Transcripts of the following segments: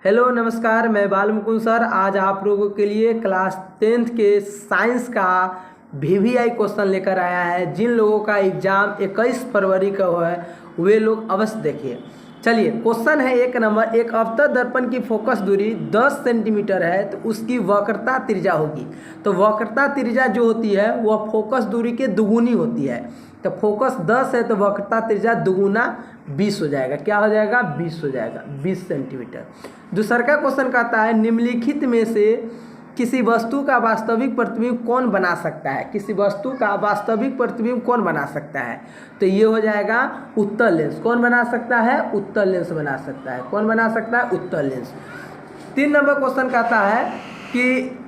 Hello नमस्कार, मैं बाल मुकुंद सर। आज आप लोगों के लिए क्लास 10th के साइंस का VVI क्वेश्चन लेकर आया है। जिन लोगों का एग्ज़ाम 21 फरवरी का हुआ है वे लोग अवश्य देखिए। चलिए, क्वेश्चन है 1 नंबर। एक अवतल दर्पण की फोकस दूरी 10 सेंटीमीटर है तो उसकी वक्रता त्रिज्या होगी। तो वक्रता त्रिज्या जो होती है वह फोकस दूरी के दुगुनी होती है। तो फोकस 10 है तो वक्रता त्रिज्या दुगुना 20 हो जाएगा। क्या हो जाएगा? 20 हो जाएगा, 20 सेंटीमीटर। दूसरा का क्वेश्चन कहता है निम्नलिखित में से किसी वस्तु का वास्तविक प्रतिबिंब कौन बना सकता है? किसी वस्तु का वास्तविक प्रतिबिंब कौन बना सकता है? तो ये हो जाएगा उत्तल लेंस। कौन बना सकता है? उत्तल लेंस बना सकता है। कौन बना सकता है? उत्तल लेंस। 3 नंबर क्वेश्चन कहता है कि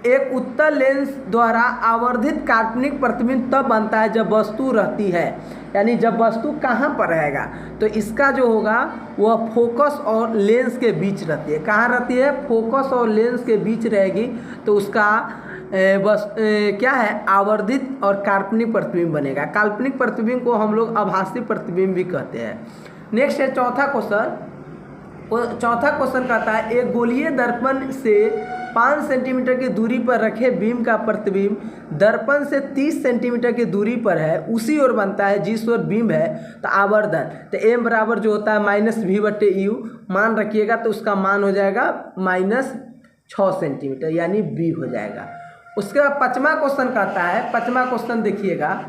एक उत्तल लेंस द्वारा आवर्धित काल्पनिक प्रतिबिंब तब बनता है जब वस्तु रहती है, यानी जब वस्तु कहाँ पर रहेगा? तो इसका जो होगा वह फोकस और लेंस के बीच रहती है। कहाँ रहती है? फोकस और लेंस के बीच रहेगी। तो उसका क्या है? आवर्धित और काल्पनिक प्रतिबिंब बनेगा। काल्पनिक प्रतिबिंब को हम लोग आभासी प्रतिबिंब भी कहते हैं। नेक्स्ट है चौथा क्वेश्चन कहता है एक गोलीय दर्पण से 5 सेंटीमीटर की दूरी पर रखे बीम का प्रतिबिंब दर्पण से 30 सेंटीमीटर की दूरी पर है, उसी ओर बनता है जिस ओर बीम है। तो आवर्धन तो m बराबर जो होता है -v/u मान रखिएगा, तो उसका मान हो जाएगा -6 सेंटीमीटर, यानी b हो जाएगा। उसके बाद 5वां क्वेश्चन कहता है, 5वां क्वेश्चन देखिएगा।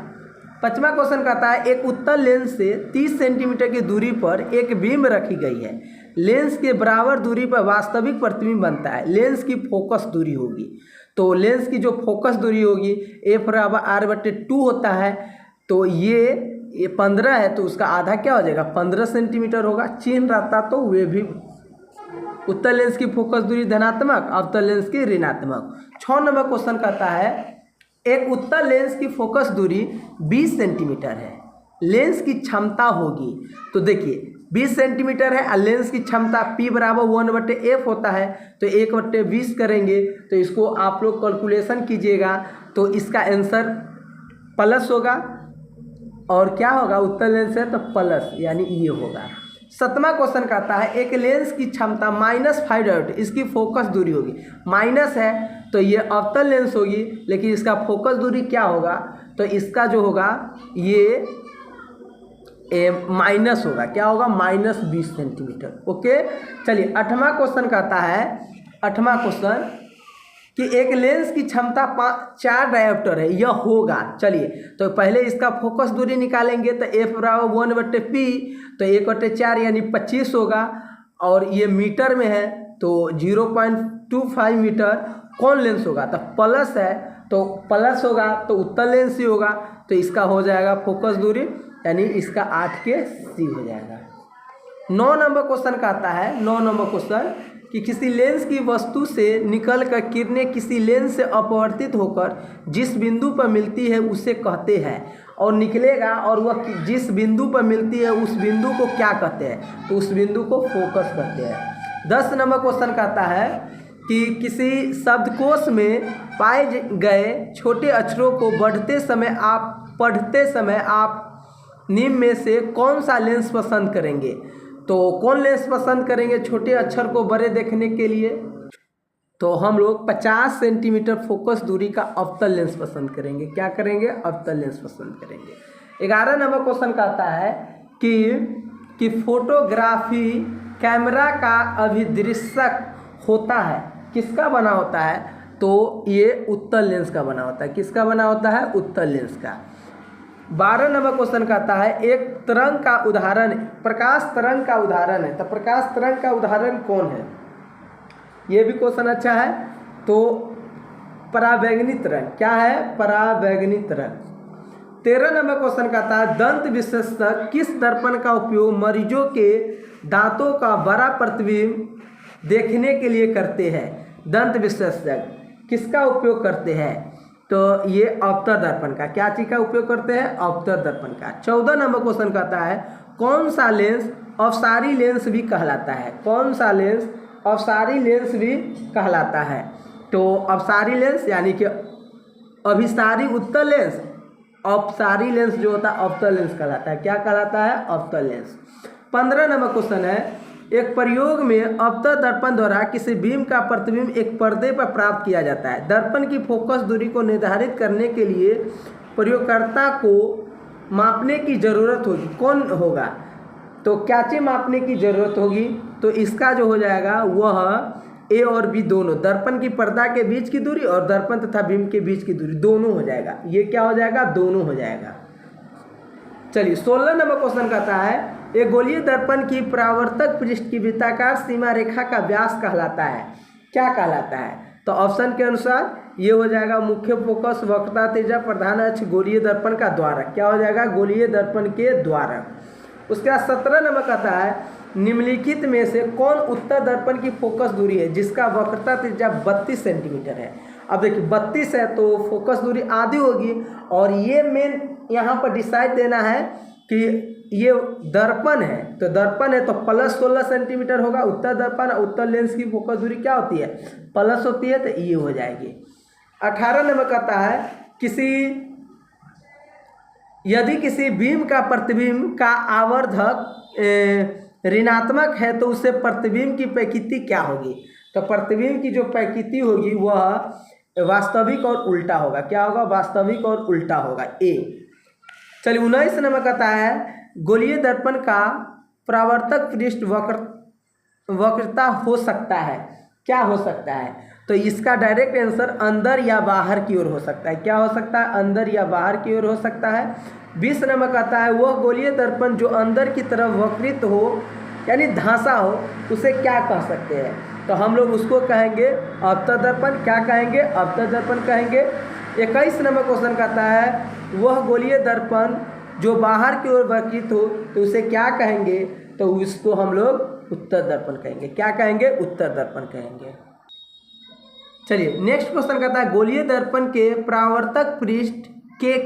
5वां क्वेश्चन कहता है एक उत्तल लेंस से 30 सेंटीमीटर की दूरी पर एक बीम रखी गई है। लेंस के बराबर दूरी पर वास्तविक प्रतिबिंब बनता है। लेंस की फोकस दूरी होगी, तो लेंस की जो फोकस दूरी होगी f/r/2 होता है। तो ये 15 है तो उसका आधा क्या हो जाएगा? 15 सेंटीमीटर होगा। चिन्ह रहता तो वे भी उत्तल लेंस की फोकस दूरी धनात्मक, अवतल लेंस की ऋणात्मक। 6 नंबर क्वेश्चन कहता है एक उत्तल लेंस की फोकस दूरी 20 सेंटीमीटर है, लेंस की क्षमता होगी। तो देखिए 20 सेंटीमीटर है और लेंस की क्षमता P बराबर 1/f होता है। तो 1/20 करेंगे तो इसको आप लोग कैलकुलेशन कीजिएगा, तो इसका आंसर प्लस होगा। और क्या होगा? उत्तल लेंस है तो प्लस, यानी ये होगा। 7वां क्वेश्चन कहता है एक लेंस की क्षमता -5 इसकी फोकस दूरी होगी। माइनस है तो ये अवतल लेंस होगी, लेकिन इसका फोकस दूरी क्या होगा? तो इसका जो होगा ये माइनस होगा। क्या होगा? -20 सेंटीमीटर। ओके, चलिए 8वां क्वेश्चन कहता है, 8वां क्वेश्चन कि एक लेंस की क्षमता 4 डायोप्टर है, यह होगा। चलिए तो पहले इसका फोकस दूरी निकालेंगे, तो f बराबर 1/p, तो 1/4 यानी 25 होगा। और ये मीटर में है तो 0.25 मीटर। कौन लेंस होगा? तो प्लस है तो प्लस होगा, तो उत्तल लेंस ही होगा। तो इसका हो जाएगा फोकस दूरी, यानी इसका 8 के C हो जाएगा। 9 नंबर क्वेश्चन कहता है, 9 नंबर क्वेश्चन कि किसी लेंस की वस्तु से निकलकर किरणें किसी लेंस से अपवर्तित होकर जिस बिंदु पर मिलती है उसे कहते हैं, और निकलेगा और वह जिस बिंदु पर मिलती है उस बिंदु को क्या कहते हैं? तो उस बिंदु को फोकस कहते हैं। 10 नंबर क्वेश्चन कहता है कि किसी शब्दकोश में पाए गए छोटे अक्षरों को पढ़ते समय आप निम्न में से कौन सा लेंस पसंद करेंगे? तो कौन लेंस पसंद करेंगे छोटे अक्षर को बड़े देखने के लिए? तो हम लोग 50 सेंटीमीटर फोकस दूरी का अवतल लेंस पसंद करेंगे। क्या करेंगे? अवतल लेंस पसंद करेंगे। 11 नंबर क्वेश्चन कहता है कि फोटोग्राफी कैमरा का अभिदृश्यक होता है, किसका बना होता है? तो ये उत्तल लेंस का बना होता है। किसका बना होता है? उत्तल लेंस का। 12 नंबर क्वेश्चन कहता है एक तरंग का उदाहरण, प्रकाश तरंग का उदाहरण है। तो प्रकाश तरंग का उदाहरण कौन है? ये भी क्वेश्चन अच्छा है। तो पराबैंगनी तरंग। क्या है? पराबैंगनी तरंग। 13 नंबर क्वेश्चन कहता है दंत विशेषज्ञ किस दर्पण का उपयोग मरीजों के दांतों का बड़ा प्रतिबिंब देखने के लिए करते हैं? दंत विशेषज्ञ किसका उपयोग करते हैं? तो ये अवतल दर्पण का। क्या चीज़ का उपयोग करते हैं? अवतल दर्पण का। 14 नंबर क्वेश्चन कहता है कौन सा लेंस अपसारी लेंस भी कहलाता है? कौन सा लेंस अपसारी लेंस भी कहलाता है? तो अपसारी लेंस यानी कि अभिसारी उत्तल लेंस, अपसारी लेंस जो होता है अवतल लेंस कहलाता है। क्या कहलाता है? अवतल लेंस। 15 नंबर क्वेश्चन है एक प्रयोग में अपतन दर्पण द्वारा किसी बीम का प्रतिबिंब एक पर्दे पर प्राप्त किया जाता है। दर्पण की फोकस दूरी को निर्धारित करने के लिए प्रयोगकर्ता को मापने की ज़रूरत होगी। कौन होगा? तो क्या चीज़ मापने की ज़रूरत होगी? तो इसका जो हो जाएगा वह ए और बी दोनों, दर्पण की पर्दा के बीच की दूरी और दर्पण तथा बीम के बीच की दूरी दोनों हो जाएगा। ये क्या हो जाएगा? दोनों हो जाएगा। चलिए 16 नंबर क्वेश्चन कहता है एक गोलीय दर्पण की परावर्तक पृष्ठ की वृत्ताकार सीमा रेखा का व्यास कहलाता है। क्या कहलाता है? तो ऑप्शन के अनुसार ये हो जाएगा मुख्य फोकस, वक्रता, त्रिज्या, प्रधान अक्ष, गोलीय दर्पण का द्वारक। क्या हो जाएगा? गोलीय दर्पण के द्वारक। उसके बाद 17 नंबर कहता है निम्नलिखित में से कौन उत्तर दर्पण की फोकस दूरी है जिसका वक्रता त्रिज्या 32 सेंटीमीटर है। अब देखिए 32 है तो फोकस दूरी आधी होगी और ये मेन यहाँ पर डिसाइड देना है कि ये दर्पण है, तो दर्पण है तो प्लस 16 सेंटीमीटर होगा उत्तर दर्पण। उत्तर लेंस की फोकस दूरी क्या होती है? प्लस होती है, तो ये हो जाएगी। 18 नंबर कहता है यदि किसी बीम का प्रतिबिंब का आवर्धक ऋणात्मक है तो उसे प्रतिबिंब की प्रकृति क्या होगी? तो प्रतिबिंब की जो प्रकृति होगी वह वास्तविक और उल्टा होगा। क्या होगा? वास्तविक और उल्टा होगा। ए। चलिए 19 नंबर कहता है गोलीय दर्पण का परावर्तक पृष्ठ वक्रता हो सकता है। क्या हो सकता है? तो इसका डायरेक्ट आंसर अंदर या बाहर की ओर हो सकता है। क्या हो सकता है? अंदर या बाहर की ओर हो सकता है। 20 नंबर कहता है वह गोलीय दर्पण जो अंदर की तरफ वक्रित हो यानी धंसा हो उसे क्या कह सकते हैं? तो हम लोग उसको कहेंगे अवतल दर्पण। क्या कहेंगे? अवतल दर्पण कहेंगे। 21 नंबर क्वेश्चन कहता है वह गोलीय दर्पण जो बाहर की ओर वक्रित हो तो उसे क्या कहेंगे? तो उसको हम लोग उत्तर दर्पण कहेंगे। क्या कहेंगे? उत्तर दर्पण कहेंगे। चलिए नेक्स्ट क्वेश्चन कहता है गोलीय दर्पण के परावर्तक पृष्ठ के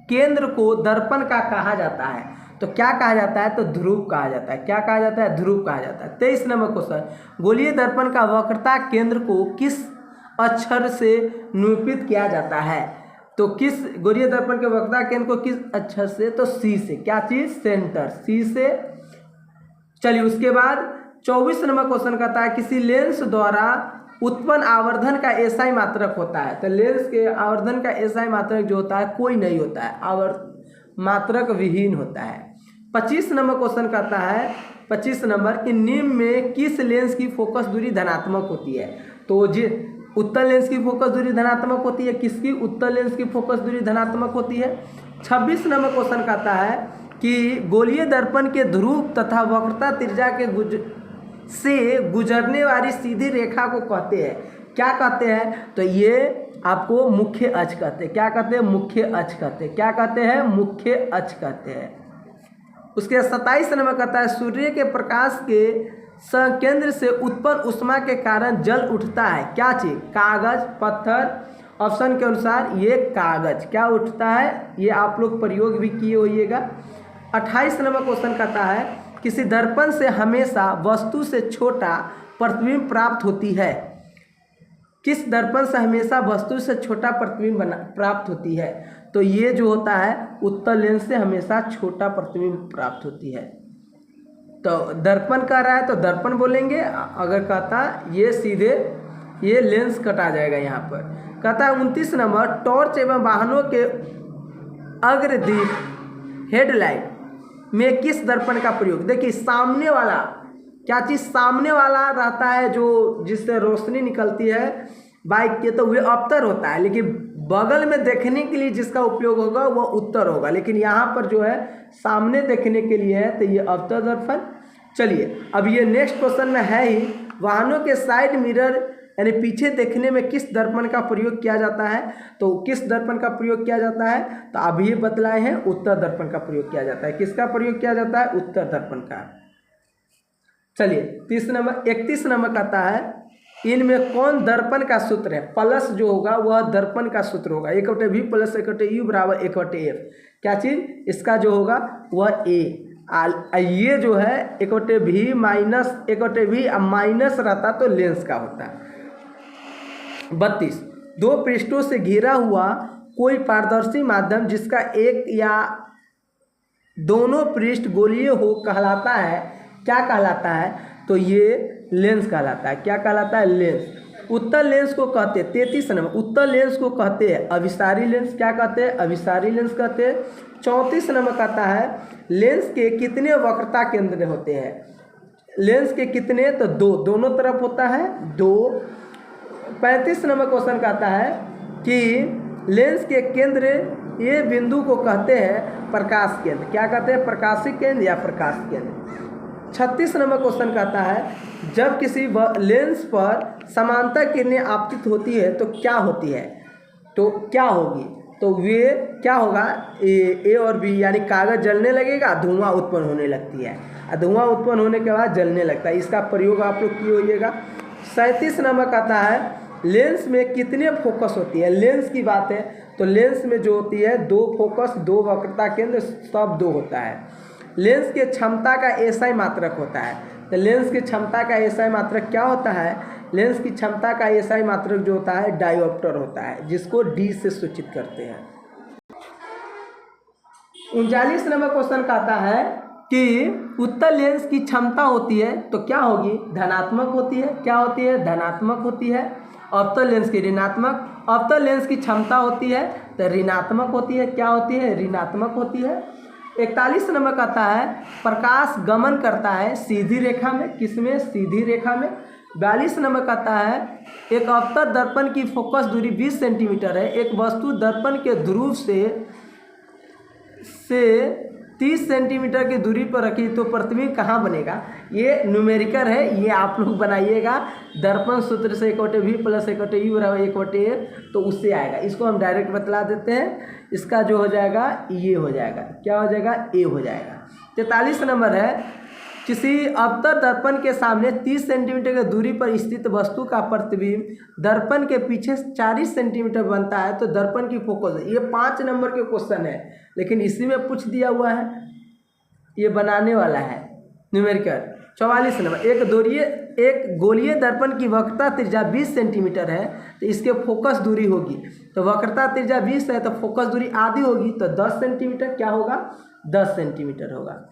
केंद्र को दर्पण का कहा जाता है। तो क्या कहा जाता है? तो ध्रुव कहा जाता है। क्या कहा जाता है? ध्रुव कहा जाता है। 23 नंबर क्वेश्चन गोलीय दर्पण का वक्रता केंद्र को किस अक्षर से निरूपित किया जाता है? तो किस गोलीय दर्पण के वक्रता केंद्र को किस अक्षर से? तो सी से। क्या चीज? सेंटर, सी से। चलिए उसके बाद 24 नंबर क्वेश्चन कहता है किसी लेंस द्वारा उत्पन्न आवर्धन का एसआई मात्रक होता है। तो लेंस के आवर्धन का एसआई मात्रक जो होता है कोई नहीं होता है, मात्रक विहीन होता है। 25 नंबर क्वेश्चन कहता है 25 नंबर कि निम्न में किस लेंस की फोकस दूरी धनात्मक होती है? तो जी उत्तर लेंस की फोकस दूरी धनात्मक होती है। किसकी? उत्तर लेंस की फोकस दूरी धनात्मक होती है। 26 नंबर क्वेश्चन कहता है कि गोलीय दर्पण के ध्रुव तथा वक्रता त्रिज्या के से गुजरने वाली सीधी रेखा को कहते हैं। क्या कहते हैं? तो ये आपको मुख्य अक्ष कहते हैं। क्या कहते हैं? मुख्य अक्ष कहते हैं। क्या कहते हैं? मुख्य अक्ष कहते हैं। उसके 27 नंबर कहता है सूर्य के प्रकाश के संकेंद्र से उत्पन्न उष्मा के कारण जल उठता है। क्या चीज? कागज, पत्थर। ऑप्शन के अनुसार ये कागज। क्या उठता है? ये आप लोग प्रयोग भी किए होइएगा। 28 नंबर क्वेश्चन कहता है किसी दर्पण से हमेशा वस्तु से छोटा प्रतिबिंब प्राप्त होती है। किस दर्पण से हमेशा वस्तु से छोटा प्रतिबिंब प्राप्त होती है? तो ये जो होता है उत्तर लेंस से हमेशा छोटा प्रतिबिंब प्राप्त होती है। तो दर्पण कह रहा है तो दर्पण बोलेंगे। अगर कहता ये सीधे ये लेंस कटा जाएगा यहाँ पर। कहता है 29 नंबर टॉर्च एवं वाहनों के अग्रदीप हेडलाइट में किस दर्पण का प्रयोग? देखिए सामने वाला, क्या चीज़? सामने वाला रहता है जो जिससे रोशनी निकलती है बाइक के, तो वह अवतर होता है। लेकिन बगल में देखने के लिए जिसका उपयोग होगा वह उत्तर होगा। लेकिन यहाँ पर जो है सामने देखने के लिए है तो ये अवतर दर्पण। चलिए अब ये नेक्स्ट क्वेश्चन में है ही वाहनों के साइड मिरर यानी पीछे देखने में किस दर्पण का प्रयोग किया जाता है? तो किस दर्पण का प्रयोग किया जाता है? तो अभी ये बतलाए हैं उत्तर दर्पण का प्रयोग किया जाता है। किसका प्रयोग किया जाता है? उत्तर दर्पण का। चलिए 31 नंबर कहता है इनमें कौन दर्पण का सूत्र है? प्लस जो होगा वह दर्पण का सूत्र होगा। 1/v प्लस 1/u बराबर 1/f। क्या चीज़? इसका जो होगा वह ए। ये जो है 1/v माइनस 1/v माइनस रहता तो लेंस का होता है। 32 दो पृष्ठों से घिरा हुआ कोई पारदर्शी माध्यम जिसका एक या दोनों पृष्ठ गोलीय हो कहलाता है। क्या कहलाता है? तो ये लेंस कहलाता है। क्या कहलाता है? लेंस। उत्तल लेंस को कहते हैं 33 नंबर, उत्तल लेंस को कहते हैं अभिसारी लेंस। क्या कहते हैं? अभिसारी लेंस कहते हैं। 34 नंबर कहता है लेंस के कितने वक्रता केंद्र होते हैं? लेंस के कितने? तो दो, दोनों तरफ होता है दो। 35 नंबर क्वेश्चन कहता है कि लेंस के केंद्र ये बिंदु को कहते हैं प्रकाश केंद्र। क्या कहते हैं? प्रकाशी केंद्र या प्रकाश केंद्र। 36 नंबर क्वेश्चन कहता है जब किसी लेंस पर समांतर किरणें आपतित होती है तो क्या होती है? तो क्या होगी? तो वे क्या होगा? ए और बी, यानी कागज जलने लगेगा, धुआं उत्पन्न होने लगती है, धुआं उत्पन्न होने के बाद जलने लगता है। इसका प्रयोग आप लोग किए होइएगा। 37 नंबर कहता है लेंस में कितने फोकस होती है? लेंस की बात है तो लेंस में जो होती है दो फोकस, दो वक्रता केंद्र, सब दो होता है। लेंस के क्षमता का एसआई मात्रक होता है। तो लेंस की क्षमता का एसआई मात्रक क्या होता है? लेंस की क्षमता का एसआई मात्रक जो होता है डायोप्टर होता है, जिसको डी से सूचित करते हैं। 39 नंबर क्वेश्चन कहता है कि उत्तल लेंस की क्षमता होती है तो क्या होगी? धनात्मक होती है। क्या होती है? धनात्मक होती है। अवतल लेंस की ऋणात्मक। अवतल लेंस की क्षमता होती है तो ऋणात्मक होती है। क्या होती है? ऋणात्मक होती है। 41 नंबर कहता है प्रकाश गमन करता है सीधी रेखा में। किसमें? सीधी रेखा में। 42 नंबर कहता है एक अवतल दर्पण की फोकस दूरी 20 सेंटीमीटर है। एक वस्तु दर्पण के ध्रुव से 30 सेंटीमीटर की दूरी पर रखी तो प्रतिबिंब कहाँ बनेगा? ये न्यूमेरिकल है, ये आप लोग बनाइएगा। दर्पण सूत्र से =v + u = 1/a, तो उससे आएगा। इसको हम डायरेक्ट बतला देते हैं। इसका जो हो जाएगा ये हो जाएगा। क्या हो जाएगा? ए हो जाएगा। 43 नंबर है किसी अवतल दर्पण के सामने 30 सेंटीमीटर की दूरी पर स्थित वस्तु का प्रतिबिंब दर्पण के पीछे 40 सेंटीमीटर बनता है तो दर्पण की फोकस। ये 5 नंबर के क्वेश्चन है, लेकिन इसी में पूछ दिया हुआ है, ये बनाने वाला है न्यूमेरिकल। 44 नंबर एक गोलीय दर्पण की वक्रता त्रिज्या 20 सेंटीमीटर है तो इसके फोकस दूरी होगी, तो वक्रता त्रिज्या 20 है तो फोकस दूरी आधी होगी तो 10 सेंटीमीटर। क्या होगा? 10 सेंटीमीटर होगा।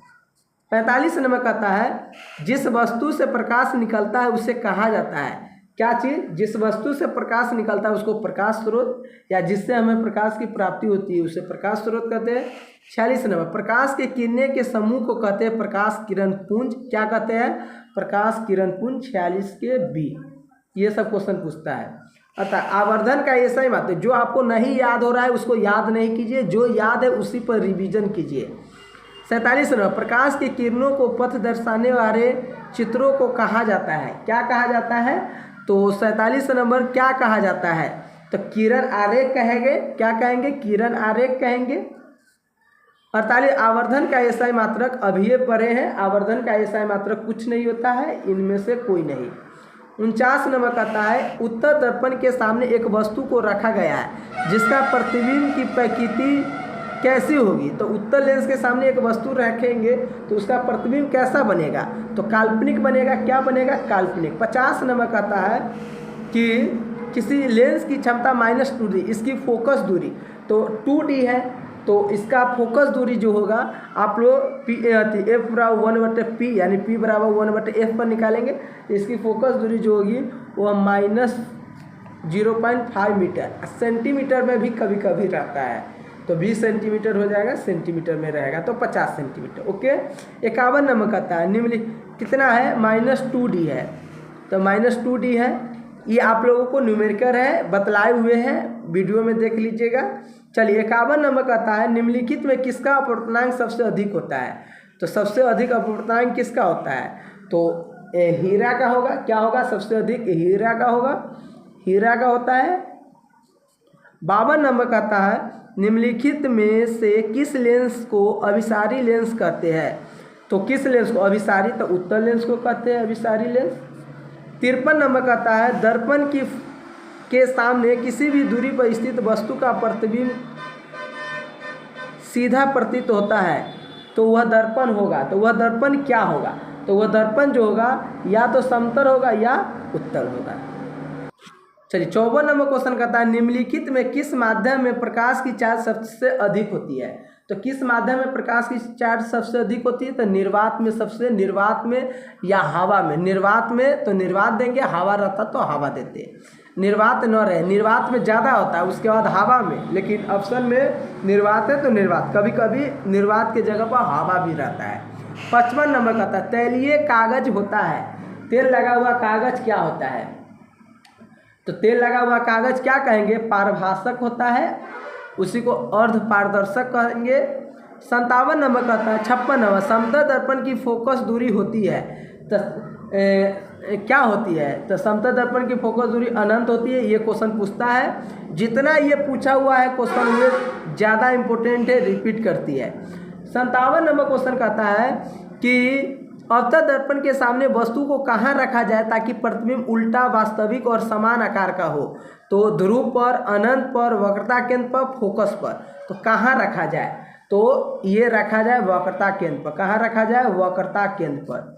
45 नंबर कहता है जिस वस्तु से प्रकाश निकलता है उसे कहा जाता है? क्या चीज़? जिस वस्तु से प्रकाश निकलता है उसको प्रकाश स्रोत, या जिससे हमें प्रकाश की प्राप्ति होती है उसे प्रकाश स्रोत कहते हैं। 46 नंबर प्रकाश के किरणें के समूह को कहते हैं प्रकाश किरण पुंज। क्या कहते हैं? प्रकाश किरण पुंज। 46 के बी। ये सब क्वेश्चन पूछता है। अतः आवर्धन का ऐसा ही बात है, जो आपको नहीं याद हो रहा है उसको याद नहीं कीजिए, जो याद है उसी पर रिवीजन कीजिए। 47 नंबर प्रकाश की किरणों को पथ दर्शाने वाले चित्रों को कहा जाता है? क्या कहा जाता है? तो 47 नंबर क्या कहा जाता है? तो किरण आरेख कहेंगे। क्या कहेंगे? किरण आरेख कहेंगे। 48 आवर्धन का एसआई मात्रक अभी ये पढ़े हैं। आवर्धन का एसआई मात्रक कुछ नहीं होता है, इनमें से कोई नहीं। 49 नंबर कहता है उत्तल दर्पण के सामने एक वस्तु को रखा गया है जिसका प्रतिबिंब की प्रकृति कैसी होगी? तो उत्तल लेंस के सामने एक वस्तु रखेंगे तो उसका प्रतिबिंब कैसा बनेगा? तो काल्पनिक बनेगा। क्या बनेगा? काल्पनिक। 50 नंबर कहता है कि किसी लेंस की क्षमता -2D, इसकी फोकस दूरी तो 2D है तो इसका फोकस दूरी जो होगा आप लोग f = 1/p यानी p = 1/f पर निकालेंगे। इसकी फोकस दूरी जो होगी वो -0.5 मीटर। सेंटीमीटर में भी कभी कभी रहता है तो 20 सेंटीमीटर हो जाएगा, सेंटीमीटर में रहेगा तो 50 सेंटीमीटर। ओके। 51 नंबर कहता है निम्नलिखित कितना है? -2D है तो -2D है। ये आप लोगों को न्यूमेरिकल है, बतलाए हुए हैं, वीडियो में देख लीजिएगा। चलिए 51 नंबर कहता है निम्नलिखित में किसका अपवर्तनांक सबसे अधिक होता है? तो सबसे अधिक अपवर्तनांक किसका होता है? तो हीरा का होगा। क्या होगा? सबसे अधिक हीरा का होगा। हीरा का होता है। 52 नंबर कहता है निम्नलिखित में से किस लेंस को अभिसारी लेंस कहते हैं? तो किस लेंस को? अभिसारी तो उत्तल लेंस को कहते हैं अभिसारी लेंस। 53 नंबर कहता है दर्पण के सामने किसी भी दूरी पर स्थित वस्तु का प्रतिबिंब सीधा प्रतीत होता है तो वह दर्पण होगा। तो वह दर्पण क्या होगा? तो वह दर्पण जो होगा या तो समतल होगा या उत्तल होगा। चलिए 54 नंबर क्वेश्चन कहता है निम्नलिखित में किस माध्यम में प्रकाश की चाल सबसे अधिक होती है? तो किस माध्यम में प्रकाश की चार्ज सबसे अधिक होती है? तो निर्वात में, सबसे निर्वात में या हवा में। निर्वात में तो निर्वात देंगे, हवा रहता तो हवा देते, निर्वात न रहे, निर्वात में ज़्यादा होता है, उसके बाद हवा में, लेकिन ऑप्शन में निर्वात है तो निर्वात, कभी कभी निर्वात के जगह पर हवा भी रहता है। 55 नंबर का था तैलीय कागज होता है, तेल लगा हुआ कागज क्या होता है? तो तेल लगा हुआ कागज क्या कहेंगे? पारभाषक होता है, उसी को अर्ध पारदर्शक कहेंगे। 57 नंबर का था 56 नंबर समतल दर्पण की फोकस दूरी होती है, तो क्या होती है? तो समतल दर्पण की फोकस दूरी अनंत होती है। ये क्वेश्चन पूछता है, जितना ये पूछा हुआ है क्वेश्चन ये ज़्यादा इम्पोर्टेंट है, रिपीट करती है। 57 नंबर क्वेश्चन कहता है कि अवतल दर्पण के सामने वस्तु को कहाँ रखा जाए ताकि प्रतिबिंब उल्टा, वास्तविक और समान आकार का हो? तो ध्रुव पर, अनंत पर, वक्रता केंद्र पर, फोकस पर। तो कहाँ रखा जाए? तो ये रखा जाए वक्रता केंद्र पर। कहाँ रखा जाए? वक्रता केंद्र पर।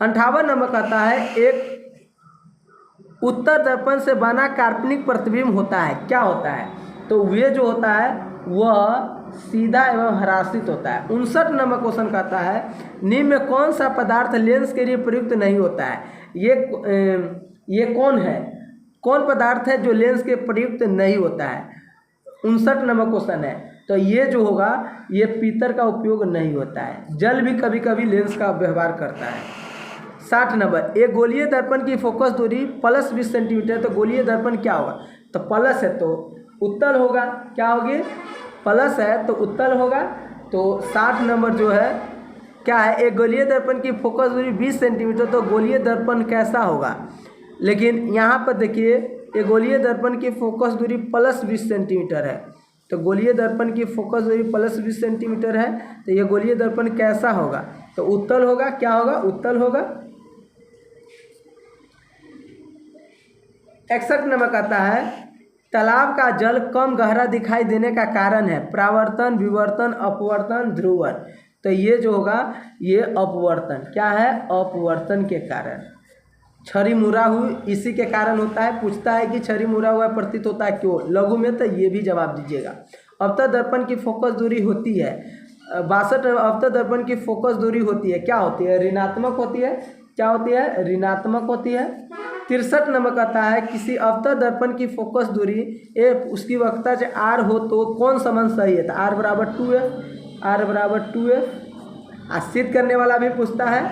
58 नंबर कहता है एक उत्तर दर्पण से बना काल्पनिक प्रतिबिंब होता है, क्या होता है? तो वे जो होता है वह सीधा एवं हरासित होता है। 59 नंबर क्वेश्चन कहता है निम्न में कौन सा पदार्थ लेंस के लिए प्रयुक्त नहीं होता है? ये कौन है? कौन पदार्थ है जो लेंस के प्रयुक्त नहीं होता है? 59 नंबर क्वेश्चन है। तो ये जो होगा ये पीतल का उपयोग नहीं होता है। जल भी कभी कभी लेंस का व्यवहार करता है। 60 नंबर एक गोलीय दर्पण की फोकस दूरी प्लस 20 सेंटीमीटर। तो गोलीय दर्पण क्या होगा? तो प्लस है तो उत्तल होगा, क्या होगी? प्लस है तो उत्तल होगा। तो 60 नंबर जो है क्या है? एक गोलीय दर्पण की फोकस दूरी 20 सेंटीमीटर। तो गोलीय दर्पण कैसा होगा? लेकिन यहाँ पर देखिए एक गोलीय दर्पण की फोकस दूरी प्लस 20 सेंटीमीटर है। तो गोलीय दर्पण की फोकस दूरी प्लस 20 सेंटीमीटर है, तो ये गोलीय दर्पण कैसा होगा? तो उत्तल होगा। क्या होगा? उत्तल होगा। 61 नंबर कहता है तालाब का जल कम गहरा दिखाई देने का कारण है परावर्तन, विवर्तन, अपवर्तन, ध्रुवण। तो ये जो होगा ये अपवर्तन, क्या है? अपवर्तन के कारण। छड़ी मुड़ा हुई इसी के कारण होता है। पूछता है कि छड़ी मुड़ा हुआ प्रतीत होता है क्यों? लघु में तो ये भी जवाब दीजिएगा। अवतल दर्पण की फोकस दूरी होती है 62। अवतल दर्पण की फोकस दूरी होती है, क्या होती है? ऋणात्मक होती है। क्या होती है? ऋणात्मक होती है। 63 नंबर कहता है किसी अवतल दर्पण की फोकस दूरी एफ उसकी वक्रता से आर हो तो कौन संबंध सही है? तो आर बराबर 2f, आर बराबर 2f। सिद्ध करने वाला भी पूछता है।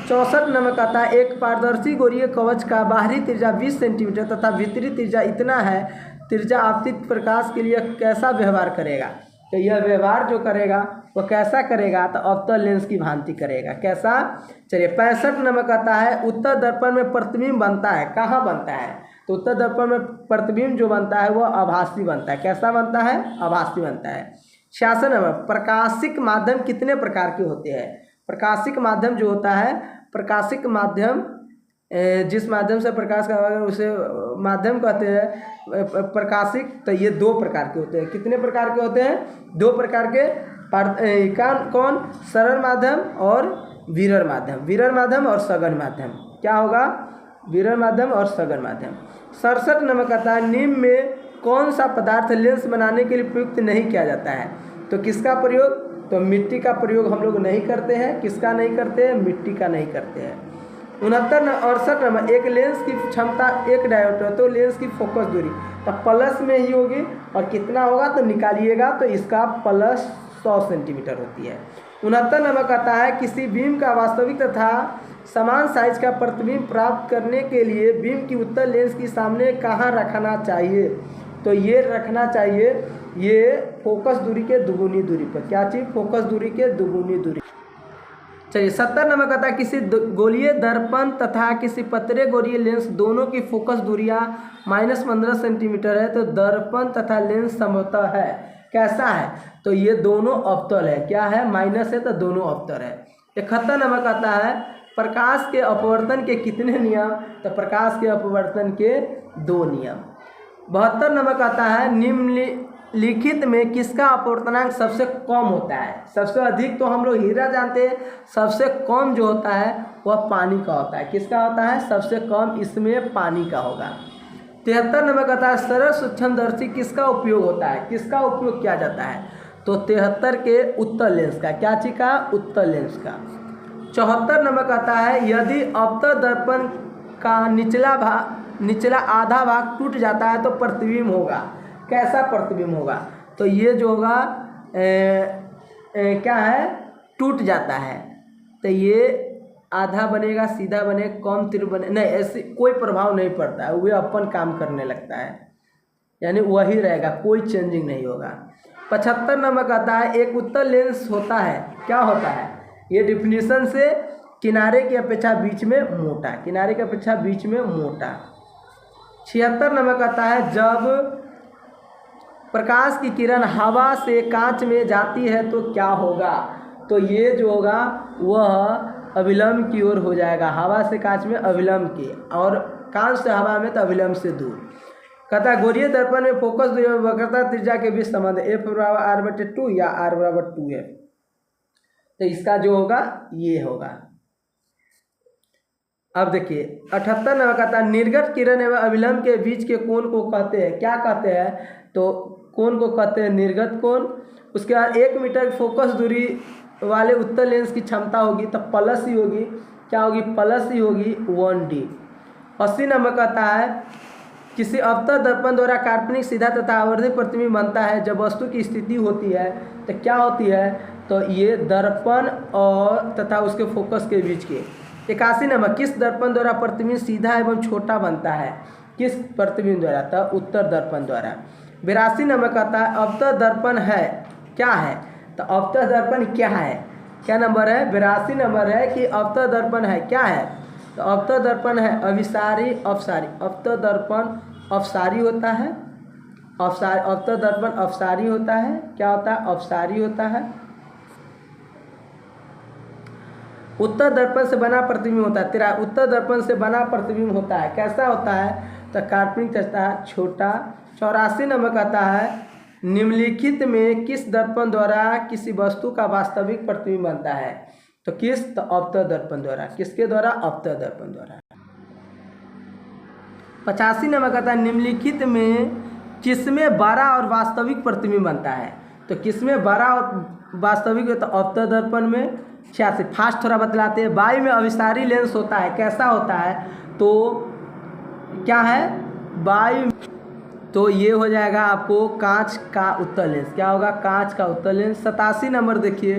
64 नंबर कहता है एक पारदर्शी गोलीय कवच का बाहरी त्रिज्या 20 सेंटीमीटर तथा भीतरी त्रिज्या इतना है, त्रिज्या आपतित प्रकाश के लिए कैसा व्यवहार करेगा? तो यह व्यवहार जो करेगा वो कैसा करेगा? तो अवतल लेंस की भांति करेगा। कैसा? चलिए 65 नंबर कहता है उत्तर दर्पण में प्रतिबिंब बनता है, कहाँ बनता है? तो उत्तर दर्पण में प्रतिबिंब जो बनता है वो आभासी बनता है। कैसा बनता है? आभासी बनता है। 66 नंबर प्रकाशिक माध्यम कितने प्रकार के होते हैं? प्रकाशिक माध्यम जो होता है, प्रकाशिक माध्यम जिस माध्यम से प्रकाश का उसे माध्यम कहते हैं प्रकाशिक। तो ये 2 प्रकार के होते हैं। कितने प्रकार के होते हैं? 2 प्रकार के। कौन? सरल माध्यम और विरल माध्यम। विरल माध्यम और सघन माध्यम। क्या होगा? विरल माध्यम और सघन माध्यम। 67 नंबर कहता है निम्न में कौन सा पदार्थ लेंस बनाने के लिए प्रयुक्त नहीं किया जाता है? तो किसका प्रयोग? तो मिट्टी का प्रयोग हम लोग नहीं करते हैं। किसका नहीं करते हैं? मिट्टी का नहीं करते हैं। 68 नंबर एक लेंस की क्षमता 1 डायोप्टर। तो लेंस की फोकस दूरी तो प्लस में ही होगी और कितना होगा तो निकालिएगा, तो इसका प्लस 100 सेंटीमीटर होती है। 69 नंबर कहता है किसी बीम का वास्तविक तथा समान साइज का प्रतिबिंब प्राप्त करने के लिए बीम की उत्तल लेंस की सामने कहाँ रखना चाहिए? तो ये रखना चाहिए ये फोकस दूरी के दुगुनी दूरी पर। क्या चीज़? फोकस दूरी के दुगुनी दूरी। चलिए 70 नंबर कहता है किसी गोलीय दर्पण तथा किसी पतले गोलीय लेंस दोनों की फोकस दूरियां -15 सेंटीमीटर है, तो दर्पण तथा लेंस समतल है। कैसा है? तो ये दोनों अवतल है। क्या है? माइनस है तो दोनों अवतल है। 71 नंबर कहता है प्रकाश के अपवर्तन के कितने नियम? तो प्रकाश के अपवर्तन के 2 नियम। 72 नंबर कहता है निम्नलिखित में किसका अपवर्तनांक सबसे कम होता है? सबसे अधिक तो हम लोग हीरा जानते हैं, सबसे कम जो होता है वह पानी का होता है। किसका होता है? सबसे कम इसमें पानी का होगा। 73 नंबर कहता है सरल सूक्ष्मदर्शी किसका उपयोग होता है? किसका उपयोग किया जाता है? तो 73 के उत्तल लेंस का, क्या चीज का, उत्तल लेंस का। 74 नंबर कहता है यदि अवतल दर्पण का निचला आधा भाग टूट जाता है तो प्रतिबिंब होगा। कैसा प्रतिबिंब होगा, तो ये जो होगा क्या है, टूट जाता है तो ये आधा बनेगा, सीधा बने, कम तीव्र बने, नहीं ऐसे कोई प्रभाव नहीं पड़ता है, वह अपन काम करने लगता है, यानी वही रहेगा, कोई चेंजिंग नहीं होगा। 75 नंबर कहता है एक उत्तल लेंस होता है, क्या होता है, ये डिफिनीशन से किनारे की अपेक्षा बीच में मोटा, किनारे की अपेक्षा बीच में मोटा। 76 नंबर कहता है जब प्रकाश की किरण हवा से कांच में जाती है तो क्या होगा, तो ये जो होगा वह अभिलंब की ओर हो जाएगा, हवा से कांच में अभिलंब की, और कांच से हवा में तो अभिलंब से दूर। कहता है गोलीय दर्पण में फोकस दूरी और वक्रता त्रिज्या के बीच संबंध F=R/2 या R=2F, तो इसका जो होगा ये होगा। अब देखिए 78 नंबर कहता है निर्गत किरण एवं अभिलंब के बीच के कोण को कहते हैं, क्या कहते हैं, तो कोण को कहते हैं निर्गत कोण। उसके बाद 1 मीटर फोकस दूरी वाले उत्तल लेंस की क्षमता होगी तो प्लस ही होगी, क्या होगी, प्लस ही होगी 1D। 80 नंबर कहता है किसी अवतल दर्पण द्वारा काल्पनिक सीधा तथा आवर्धित प्रतिबिंब बनता है जब वस्तु की स्थिति होती है तो क्या होती है, तो ये दर्पण और तथा उसके फोकस के बीच के। 81 नंबर किस दर्पण द्वारा प्रतिबिंब सीधा एवं छोटा बनता है, किस प्रतिबिंब द्वारा, तो उत्तर दर्पण द्वारा। 82 नंबर कहता है अवतल दर्पण है, क्या है, तो अवतल दर्पण क्या है, क्या नंबर है, 82 नंबर है कि अवतल दर्पण है, क्या है, तो अवतल दर्पण है अभिसारी अपसारी। अवतल दर्पण अपसारी होता है, अवतल दर्पण अपसारी होता है, क्या होता है, अपसारी होता है। उत्तर दर्पण से बना प्रतिबिंब होता है, तेरा उत्तर दर्पण से बना प्रतिबिंब होता है, कैसा होता है, तो काल्पनिक होता है, छोटा। 84 नंबर कहता है निम्नलिखित में किस दर्पण द्वारा किसी वस्तु का वास्तविक प्रतिबिंब बनता है, तो किस, तो अवतल दर्पण द्वारा, किसके द्वारा, अवतल दर्पण द्वारा। 85 नंबर कहता है निम्नलिखित में किसमें बड़ा और वास्तविक प्रतिबिंब बनता है, तो किसमें बड़ा और वास्तविक, तो अवतल दर्पण में। 86 फास्ट थोड़ा बतलाते हैं, वायु में अभिसारी लेंस होता है, कैसा होता है, तो क्या है, वायु, तो ये हो जाएगा आपको कांच का उत्तल लेंस, क्या होगा, कांच का उत्तल लेंस। 87 नंबर देखिए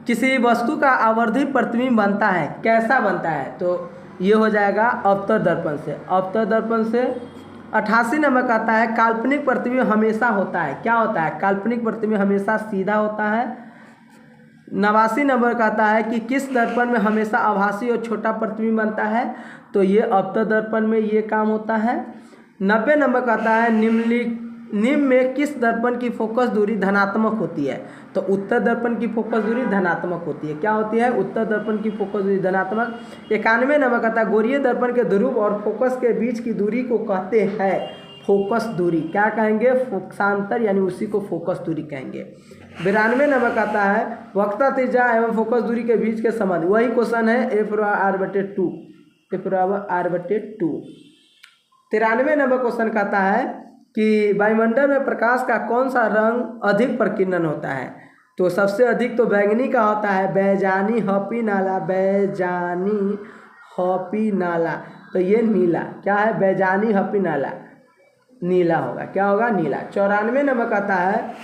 किसी वस्तु का आवर्धित प्रतिबिंब बनता है, कैसा बनता है, तो ये हो जाएगा अवतल दर्पण से, अवतल दर्पण से। 88 नंबर कहता है काल्पनिक प्रतिबिंब हमेशा होता है, क्या होता है, काल्पनिक प्रतिबिंब हमेशा सीधा होता है। 89 नंबर कहता है कि किस दर्पण में हमेशा आभासी और छोटा प्रतिबिंब बनता है, तो ये अवतल दर्पण में ये काम होता है। 90 नंबर कहता है निम्न में किस दर्पण की फोकस दूरी धनात्मक होती है, तो उत्तर दर्पण की फोकस दूरी धनात्मक होती है, क्या होती है, उत्तर दर्पण की फोकस दूरी धनात्मक। 91 नंबर कहता है गोलीय दर्पण के ध्रुव और फोकस के बीच की दूरी को कहते हैं फोकस दूरी, क्या कहेंगे, फोकसांतर, यानी उसी को फोकस दूरी कहेंगे। 92 नंबर कहता है वक्रता त्रिज्या एवं फोकस दूरी के बीच के संबंध, वही क्वेश्चन है F/R/2, F/R/2। 93 नंबर क्वेश्चन कहता है कि वायुमंडल में प्रकाश का कौन सा रंग अधिक प्रकीर्णन होता है, तो सबसे अधिक तो बैंगनी का होता है, बैजानी हॉपी नाला, बैजानी हॉपी नाला, तो ये नीला, क्या है, बैजानी हॉपी नाला, नीला होगा, क्या होगा, नीला। 94 नंबर कहता है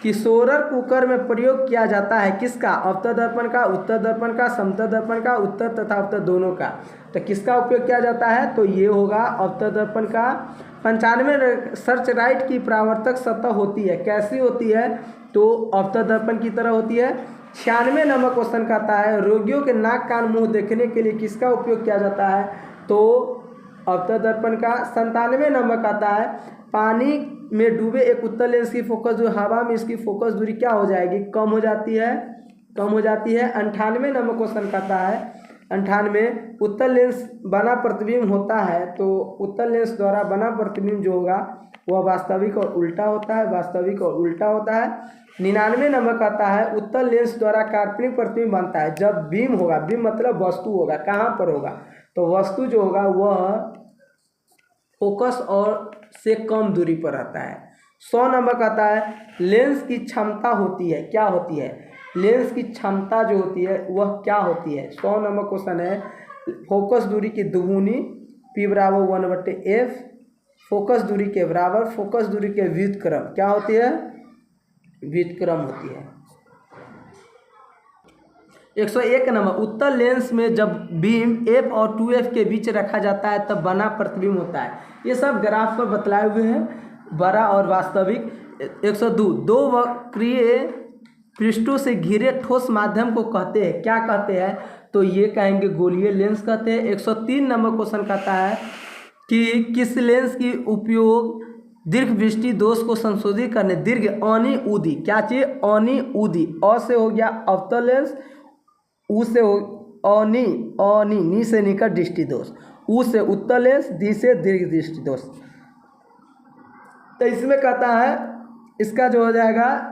कि सोलर कुकर में प्रयोग किया जाता है किसका, अवतल दर्पण का, उत्तर दर्पण का, समतल दर्पण का, उत्तर तथा अवतल दोनों का, तो किसका उपयोग किया जाता है, तो ये होगा अवतल दर्पण का। 95 सर्च राइट की परावर्तक सतह होती है, कैसी होती है, तो अवतल दर्पण की तरह होती है। 96 नंबर क्वेश्चन कहता है रोगियों के नाक कान मुंह देखने के लिए किसका उपयोग किया जाता है, तो अवतल दर्पण का। 97 नंबर कहता है पानी में डूबे एक उत्तल लेंस की फोकस दूरी हवा में इसकी फोकस दूरी क्या हो जाएगी, कम हो जाती है, कम हो जाती है। 98 नंबर क्वेश्चन कहता है 98 उत्तल लेंस बना प्रतिबिंब होता है, तो उत्तल लेंस द्वारा बना प्रतिबिंब जो होगा वह वास्तविक और उल्टा होता है, वास्तविक और उल्टा होता है। 99 नंबर कहता है उत्तल लेंस द्वारा काल्पनिक प्रतिबिंब बनता है जब बीम होगा, बीम मतलब वस्तु होगा, कहाँ पर होगा, तो वस्तु जो होगा वह फोकस और से कम दूरी पर रहता है। 100 नंबर का आता है लेंस की क्षमता होती है, क्या होती है, लेंस की क्षमता जो होती है वह क्या होती है। 100 नंबर क्वेश्चन है फोकस दूरी की दुगुनी P बराबर 1/f, फोकस दूरी के बराबर फोकस दूरी के व्युत्क्रम क्या होती है, व्युत्क्रम होती है। 101 नंबर उत्तल लेंस में जब बीम f और 2f के बीच रखा जाता है तब बना प्रतिबिंब होता है। ये सब ग्राफ पर बतलाए हुए हैं, बड़ा और वास्तविक। 102 दो वक्रीय पृष्ठों से घिरे ठोस माध्यम को कहते हैं, क्या कहते हैं, तो ये कहेंगे गोलीय लेंस कहते हैं। 103 नंबर क्वेश्चन कहता है कि किस लेंस की उपयोग दीर्घ दृष्टि दोष को संशोधित करने, दीर्घ अनी उदी क्या चीज, अनी उदी, अ से हो गया अवतल लेंस, उ से हो अनी, अनी नी से निकट दृष्टि दोष, उ से उत्तल लेंस, दी से दीर्घ दृष्टि दोष। तो इसमें कहता है इसका जो हो जाएगा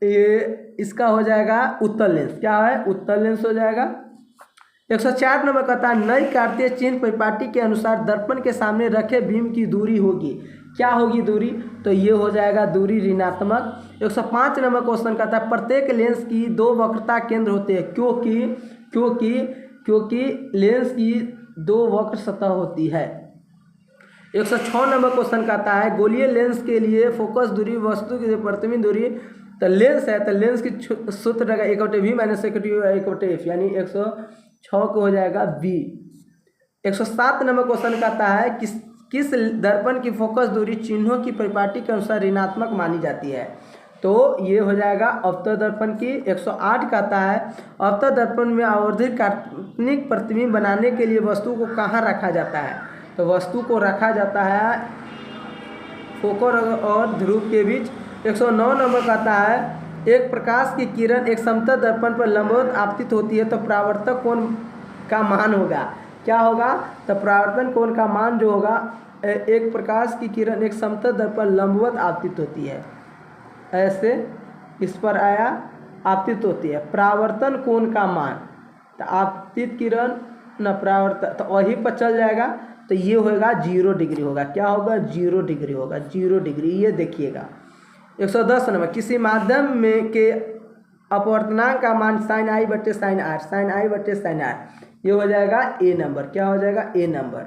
ये इसका हो जाएगा उत्तल लेंस, क्या है, उत्तल लेंस हो जाएगा। 104 नंबर कहता है नई कार्तीय चिन्ह परिपाटी के अनुसार दर्पण के सामने रखे बीम की दूरी होगी, क्या होगी दूरी, तो ये हो जाएगा दूरी ऋणात्मक। 105 नंबर क्वेश्चन कहता है प्रत्येक लेंस की दो वक्रता केंद्र होते हैं, क्योंकि लेंस की दो वक्र सतह होती है। 106 नंबर क्वेश्चन कहता है गोलीय लेंस के लिए फोकस दूरी वस्तु की प्रतिबिंब दूरी, तो लेंस है तो लेंस की सूत्र रहेगा 1/v माइनस 1/f, यानी 106 को हो जाएगा b। 107 नंबर क्वेश्चन कहता है किस दर्पण की फोकस दूरी चिन्हों की परिपाटी के अनुसार ऋणात्मक मानी जाती है, तो ये हो जाएगा अवतल दर्पण की। 108 कहता है अवतल दर्पण में आवर्धित काल्पनिक प्रतिबिंब बनाने के लिए वस्तु को कहाँ रखा जाता है, तो वस्तु को रखा जाता है फोकस और ध्रुव के बीच। 109 नंबर कहता है एक प्रकाश की किरण एक समतल दर्पण पर लंबवत आपतित होती है तो परावर्तक कोण का मान होगा, क्या होगा, तो परावर्तन कोण का मान जो होगा, एक प्रकाश की किरण एक समतल दर्पण पर लंबवत आपतित होती है, ऐसे इस पर आया आपतित होती है, परावर्तन कोण का मान, तो आपतित किरण न परावर्तन, तो वही पर चल जाएगा, तो ये होगा 0 डिग्री होगा, क्या होगा 0 डिग्री होगा, 0 डिग्री, ये देखिएगा। 110 नंबर किसी माध्यम में के अपवर्तनांक का मान sin i बटे sin r, sin i बटे sin r, ये हो जाएगा ए नंबर, क्या हो जाएगा ए नंबर।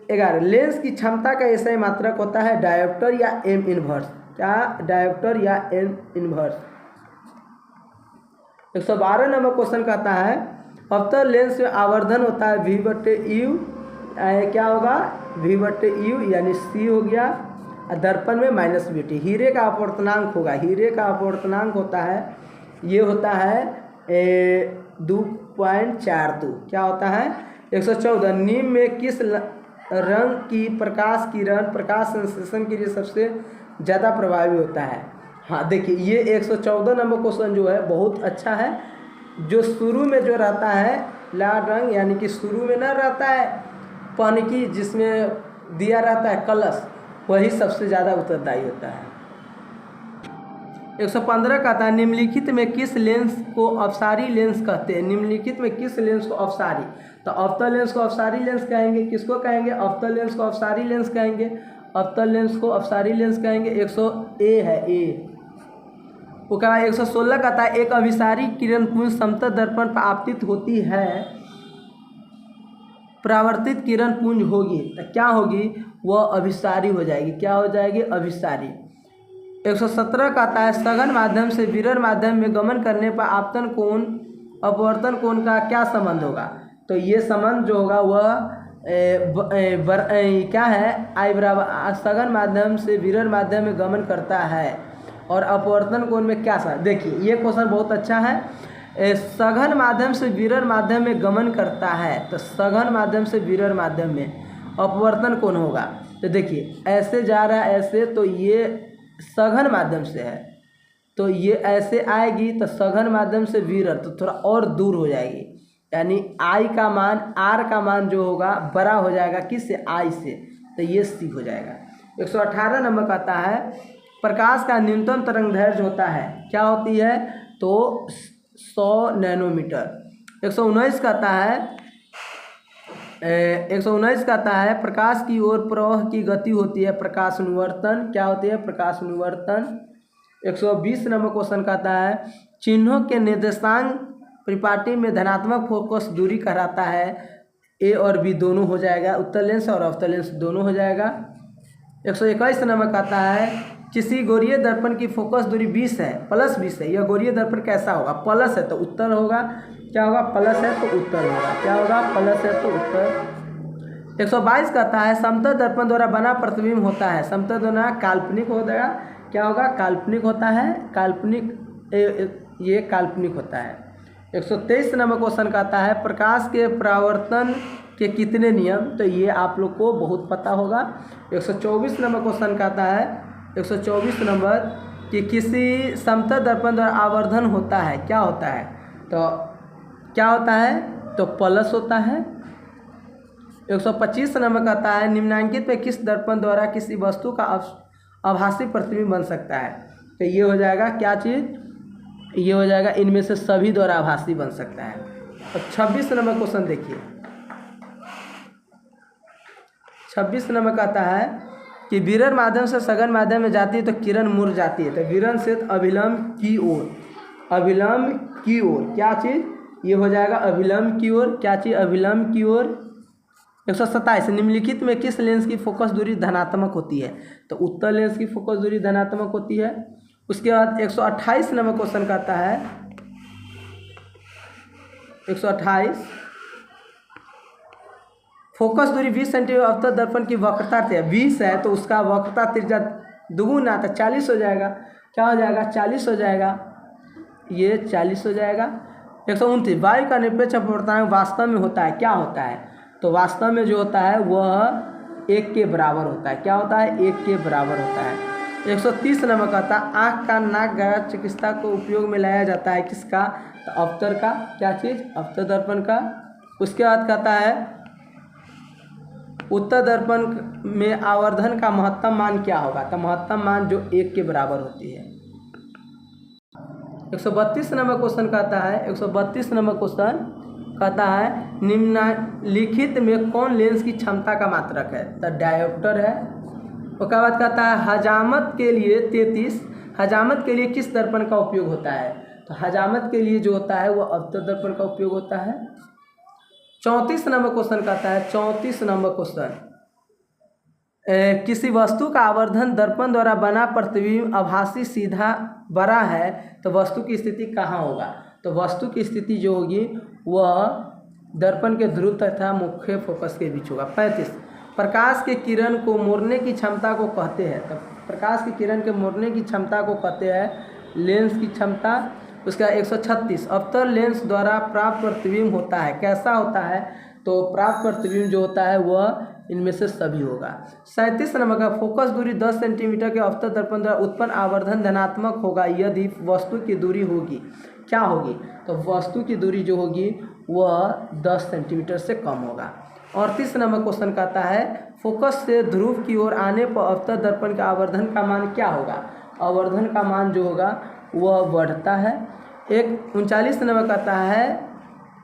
11 लेंस की क्षमता का ऐसा मात्रक होता है डायोप्टर या एम इनवर्स, क्या डायोप्टर या एम इनवर्स। 112 नंबर क्वेश्चन कहता है अवतल लेंस में आवर्धन होता है v बटे यू, क्या होगा v बटे यू, यानी c हो गया, दर्पण में माइनस bt। हीरे का अपवर्तनांक होगा, हीरे का अपवर्तनांक होता है, ये होता है 2.42, क्या होता है। 114 नीम में किस रंग की प्रकाश किरण प्रकाश संश्लेषण के लिए सबसे ज़्यादा प्रभावी होता है। हाँ देखिए ये 114 नंबर क्वेश्चन जो है बहुत अच्छा है, जो शुरू में जो रहता है लाल रंग, यानी कि शुरू में ना रहता है पानी की जिसमें दिया रहता है कलश, वही सबसे ज़्यादा उत्तरदायी होता है। 115 कहता है निम्नलिखित में किस लेंस को अपसारी लेंस कहते हैं, निम्नलिखित में किस लेंस को अपसारी, तो अवतल लेंस को अपसारी लेंस कहेंगे, किसको कहेंगे, अवतल लेंस को अपसारी लेंस कहेंगे, अवतल लेंस को अपसारी लेंस कहेंगे। 100 ए है ए। वो कहा 116 कहता है एक अभिसारी किरण पुंज समतल दर्पण पर आपतित होती है, परावर्तित किरण पुंज होगी, तो क्या होगी, वह अभिसारी हो जाएगी, क्या हो जाएगी, अभिसारी। 117 कहता है सघन माध्यम से विरल माध्यम में गमन करने पर आपतन कोण अपवर्तन कोण का क्या संबंध होगा, तो ये संबंध जो होगा वह क्या है, आई बराबर सघन माध्यम से विरल माध्यम में गमन करता है और अपवर्तन कोण में क्या संबंध। देखिए ये क्वेश्चन बहुत अच्छा है, सघन माध्यम से विरल माध्यम में गमन करता है, तो सघन माध्यम से विरल माध्यम में अपवर्तन कोण होगा, तो देखिए ऐसे जा रहा है ऐसे, तो ये सघन माध्यम से है, तो ये ऐसे आएगी, तो सघन माध्यम से विरल तो थोड़ा और दूर हो जाएगी, यानी आई का मान आर का मान जो होगा बड़ा हो जाएगा किससे, आई से, तो ये सी हो जाएगा। 118 नंबर कहता है प्रकाश का न्यूनतम तरंग दैर्घ्य होता है, क्या होती है, तो 100 नैनोमीटर। 119 कहता है 119 कहता है प्रकाश की ओर प्रवाह की गति होती है प्रकाशानुवर्तन। क्या होती है? प्रकाशानुवर्तन। 120 नंबर क्वेश्चन कहता है चिन्हों के निर्देशांक परिपाटी में धनात्मक फोकस दूरी कहलाता है। ए और बी दोनों हो जाएगा, उत्तल लेंस और अवतल लेंस दोनों हो जाएगा। 121 नंबर कहता है किसी गोरीय दर्पण की फोकस दूरी 20 है, प्लस 20 है। यह गोरीय दर्पण कैसा होगा? प्लस है तो उत्तल होगा। क्या होगा? प्लस है तो उत्तल होगा। क्या होगा? प्लस है तो उत्तल। 122 कहता है समतल दर्पण द्वारा बना प्रतिबिंब होता है। समतल द्वारा काल्पनिक हो जाएगा। क्या होगा? काल्पनिक होता है। काल्पनिक, ये काल्पनिक होता है। 123 नंबर क्वेश्चन कहता है प्रकाश के परावर्तन के कितने नियम? तो ये आप लोग को बहुत पता होगा। 124 नंबर क्वेश्चन कहता है 124 नंबर कि किसी समतल दर्पण द्वारा आवर्धन होता है। क्या होता है? तो क्या होता है? तो प्लस होता है। 125 नंबर कहता है निम्नांकित में किस दर्पण द्वारा किसी वस्तु का आभासी प्रतिबिंब बन सकता है? तो ये हो जाएगा क्या चीज़? ये हो जाएगा इनमें से सभी द्वारा आभासी बन सकता है। और 26 नंबर क्वेश्चन देखिए। 26 नंबर कहता है कि विरल माध्यम से सघन माध्यम में जाती है तो किरण मुड़ जाती है। तो विरल से अभिलंब की ओर, अभिलंब की ओर क्या चीज़? ये हो जाएगा अभिलंब की ओर। क्या चीज़? अभिलंब की ओर। 127 निम्नलिखित में किस लेंस की फोकस दूरी धनात्मक होती है? तो उत्तल लेंस की फोकस दूरी धनात्मक होती है। उसके बाद 128 नंबर क्वेश्चन कहता है 128 फोकस दूरी 20 सेंटीमीटर अवतल दर्पण की वक्रता 20 है तो उसका वक्रता त्रिज्या दुगुना आता 40 हो जाएगा। क्या हो जाएगा? 40 हो जाएगा। ये 40 हो जाएगा। 129 वायु का निरपेक्ष अपवर्तनांक वास्तव में होता है। क्या होता है? तो वास्तव में जो होता है वह 1 के बराबर होता है। क्या होता है? 1 के बराबर होता है। 130 नंबर कहता है आँख का नाक गला चिकित्सा को उपयोग में लाया जाता है। किसका? तो अवतल का। क्या चीज़? अवतल दर्पण का। उसके बाद कहता है उत्तल दर्पण में आवर्धन का महत्तम मान क्या होगा? तो महत्तम मान जो 1 के बराबर होती है। 132 नंबर क्वेश्चन कहता है 132 नंबर क्वेश्चन कहता है निम्नलिखित में कौन लेंस की क्षमता का मात्रक है? तो डायोप्टर है। उसके बाद कहता है हजामत के लिए 33 हजामत के लिए किस दर्पण का उपयोग होता है? तो हजामत के लिए जो होता है वो अवतल दर्पण का उपयोग होता है। 34 नंबर क्वेश्चन कहता है 34 नंबर क्वेश्चन किसी वस्तु का आवर्धन दर्पण द्वारा बना प्रतिबिंब आभासी सीधा बड़ा है तो वस्तु की स्थिति कहाँ होगा? तो वस्तु की स्थिति जो होगी वह दर्पण के ध्रुव तथा मुख्य फोकस के बीच होगा। 35 प्रकाश के किरण को मोड़ने की क्षमता को कहते हैं। तो प्रकाश की किरण के मोड़ने की क्षमता को कहते हैं लेंस की क्षमता। उसका 136 अवतल लेंस द्वारा प्राप्त प्रतिबिंब होता है। कैसा होता है? तो प्राप्त प्रतिबिंब जो होता है वह इनमें से सभी होगा। 37 नंबर का फोकस दूरी 10 सेंटीमीटर के अवतल दर्पण द्वारा उत्पन्न आवर्धन धनात्मक होगा यदि वस्तु की दूरी होगी। क्या होगी? तो वस्तु की दूरी जो होगी वह 10 सेंटीमीटर से कम होगा। 38 नंबर क्वेश्चन कहता है फोकस से ध्रुव की ओर आने पर अवतल दर्पण के आवर्धन का मान क्या होगा? आवर्धन का मान जो होगा वह बढ़ता है। 39 नंबर कहता है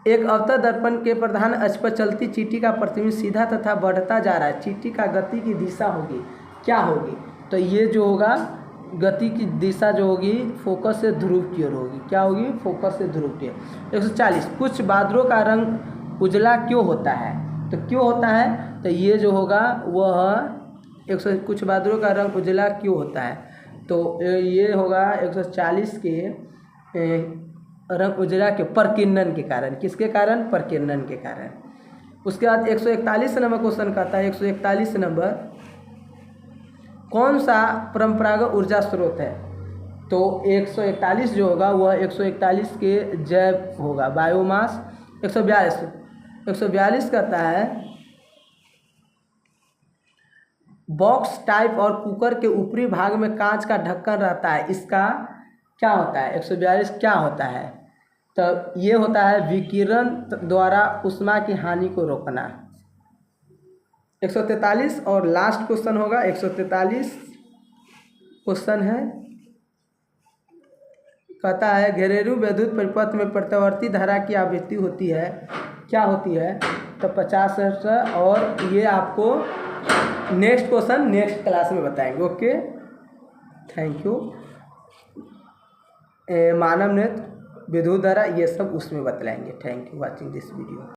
एक अवतल दर्पण के प्रधान अक्ष पर चलती चींटी का प्रतिबिंब सीधा तथा बढ़ता जा रहा है। चींटी का गति की दिशा होगी क्या होगी? तो ये जो होगा गति की दिशा जो होगी फोकस से ध्रुव की ओर होगी। क्या होगी? फोकस से ध्रुव की ओर। 140 कुछ बादलों का रंग उजला क्यों होता है? तो क्यों होता है? तो ये जो होगा वह कुछ बादलों का रंग उजला क्यों होता है? तो ये होगा 140 के रंग उजला के प्रकीर्णन के कारण। किसके कारण? प्रकीर्णन के कारण। उसके बाद 141 नंबर क्वेश्चन कहता है 141 नंबर कौन सा परंपरागत ऊर्जा स्रोत है? तो 141 जो होगा वह 141 के जैव होगा बायोमास। 142 कहता है बॉक्स टाइप और कुकर के ऊपरी भाग में कांच का ढक्कन रहता है। इसका क्या होता है? 142 क्या होता है? तो ये होता है विकिरण द्वारा ऊष्मा की हानि को रोकना। 143 और लास्ट क्वेश्चन होगा 143 क्वेश्चन है कहता है घरेलू विद्युत परिपथ में प्रत्यावर्ती धारा की आवृत्ति होती है। क्या होती है? तो 50 हर्ट्ज। और ये आपको नेक्स्ट क्वेश्चन नेक्स्ट क्लास में बताएंगे। Okay, thank you. मानव नेत्र, विद्युत धारा, ये सब उसमें बतलाएंगे। Thank you watching this video.